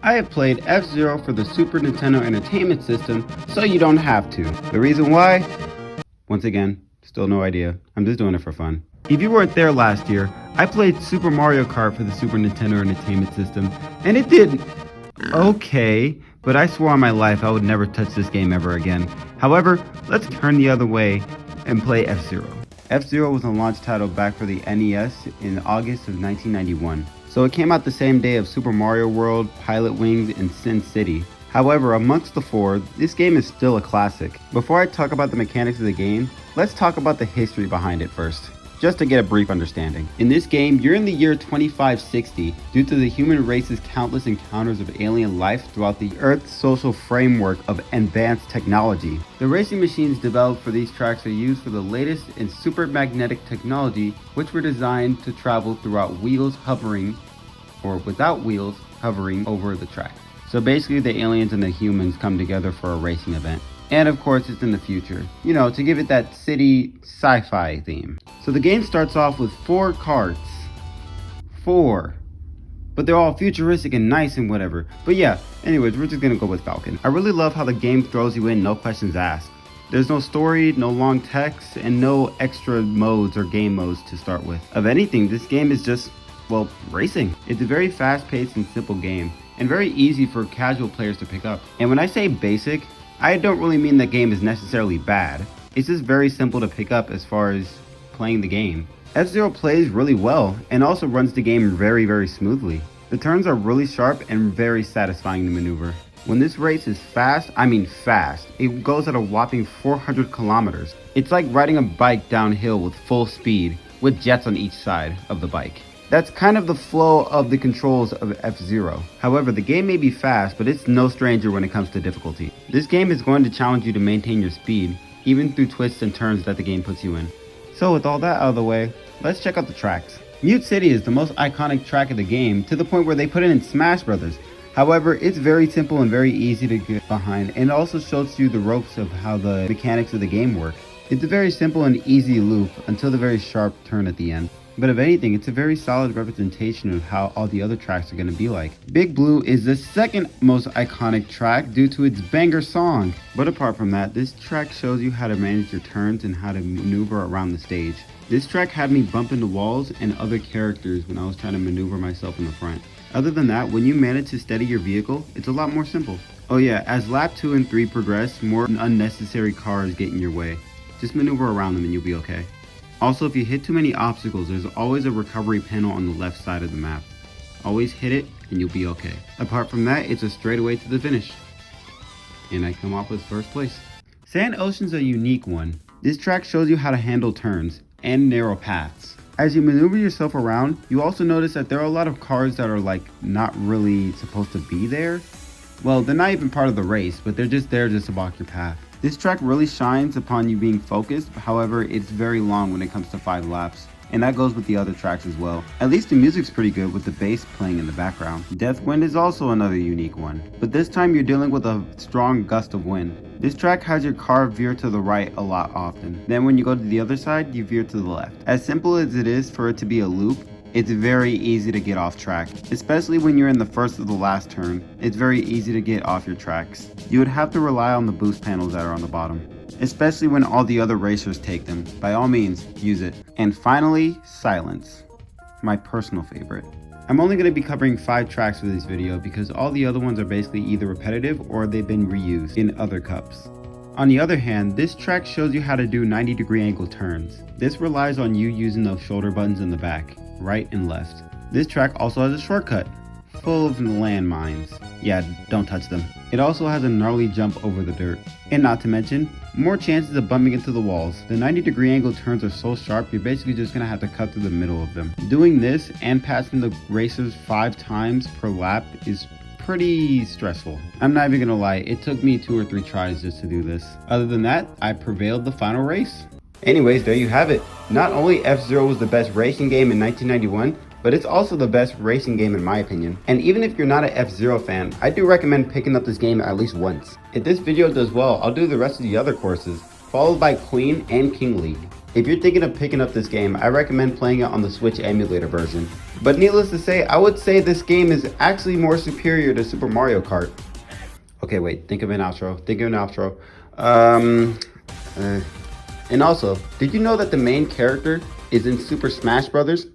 I have played F-Zero for the Super Nintendo Entertainment System, so you don't have to. The reason why? Once again, still no idea. I'm just doing it for fun. If you weren't there last year, I played Super Mario Kart for the Super Nintendo Entertainment System, and it did okay, but I swore on my life I would never touch this game ever again. However, let's turn the other way and play F-Zero. F-Zero was a launch title back for the NES in August of 1991. So it came out the same day of Super Mario World, Pilot Wings, and Sin City. However, amongst the four, this game is still a classic. Before I talk about the mechanics of the game, let's talk about the history behind it first, just to get a brief understanding. In this game, you're in the year 2560 due to the human race's countless encounters of alien life throughout the Earth's social framework of advanced technology. The racing machines developed for these tracks are used for the latest in super magnetic technology, which were designed to travel throughout wheels hovering, or without wheels, hovering over the track. So basically the aliens and the humans come together for a racing event. And of course it's in the future, you know, to give it that city sci-fi theme. So the game starts off with 4 carts. 4. But they're all futuristic and nice and whatever. But yeah, anyways, we're just gonna go with Falcon. I really love how the game throws you in, no questions asked. There's no story, no long text, and no extra modes or game modes to start with. Of anything, this game is just, well, racing. It's a very fast-paced and simple game, and very easy for casual players to pick up. And when I say basic, I don't really mean the game is necessarily bad. It's just very simple to pick up as far as playing the game. F-Zero plays really well and also runs the game very smoothly. The turns are really sharp and very satisfying to maneuver. When this race is fast, I mean fast. It goes at a whopping 400 kilometers. It's like riding a bike downhill with full speed with jets on each side of the bike. That's kind of the flow of the controls of F-Zero. However, the game may be fast, but it's no stranger when it comes to difficulty. This game is going to challenge you to maintain your speed, even through twists and turns that the game puts you in. So with all that out of the way, let's check out the tracks. Mute City is the most iconic track of the game, to the point where they put it in Smash Brothers. However, it's very simple and very easy to get behind, and it also shows you the ropes of how the mechanics of the game work. It's a very simple and easy loop until the very sharp turn at the end. But if anything, it's a very solid representation of how all the other tracks are going to be like. Big Blue is the second most iconic track due to its banger song. But apart from that, this track shows you how to manage your turns and how to maneuver around the stage. This track had me bump into walls and other characters when I was trying to maneuver myself in the front. Other than that, when you manage to steady your vehicle, it's a lot more simple. Oh yeah, as lap 2 and 3 progress, more unnecessary cars get in your way. Just maneuver around them and you'll be okay. Also, if you hit too many obstacles, there's always a recovery panel on the left side of the map. Always hit it and you'll be okay. Apart from that, it's a straightaway to the finish. And I come off with first place. Sand Ocean's a unique one. This track shows you how to handle turns and narrow paths. As you maneuver yourself around, you also notice that there are a lot of cars that are like not really supposed to be there. Well, they're not even part of the race, but they're just there just to block your path. This track really shines upon you being focused, however, it's very long when it comes to 5 laps. And that goes with the other tracks as well. At least the music's pretty good with the bass playing in the background. Deathwind is also another unique one, but this time you're dealing with a strong gust of wind. This track has your car veer to the right a lot often. Then when you go to the other side, you veer to the left. As simple as it is for it to be a loop, it's very easy to get off track, especially when you're in the first or the last turn. It's very easy to get off your tracks. You would have to rely on the boost panels that are on the bottom, especially when all the other racers take them. By all means, use it. And finally, Silence, my personal favorite. I'm only going to be covering 5 tracks for this video because all the other ones are basically either repetitive or they've been reused in other cups. On the other hand, this track shows you how to do 90-degree angle turns. This relies on you using those shoulder buttons in the back, right and left. This track also has a shortcut, full of landmines. Yeah, don't touch them. It also has a gnarly jump over the dirt. And not to mention, more chances of bumping into the walls. The 90-degree angle turns are so sharp, you're basically just gonna have to cut through the middle of them. Doing this and passing the racers 5 times per lap is pretty stressful. I'm not even gonna lie, it took me 2 or 3 tries just to do this. Other than that, I prevailed the final race. Anyways, there you have it. Not only F-Zero was the best racing game in 1991, but it's also the best racing game in my opinion. And even if you're not an F-Zero fan, I do recommend picking up this game at least once. If this video does well, I'll do the rest of the other courses, followed by Queen and King League. If you're thinking of picking up this game, I recommend playing it on the Switch emulator version. But needless to say, I would say this game is actually more superior to Super Mario Kart. Okay, wait, think of an outro. And also, did you know that the main character is in Super Smash Brothers?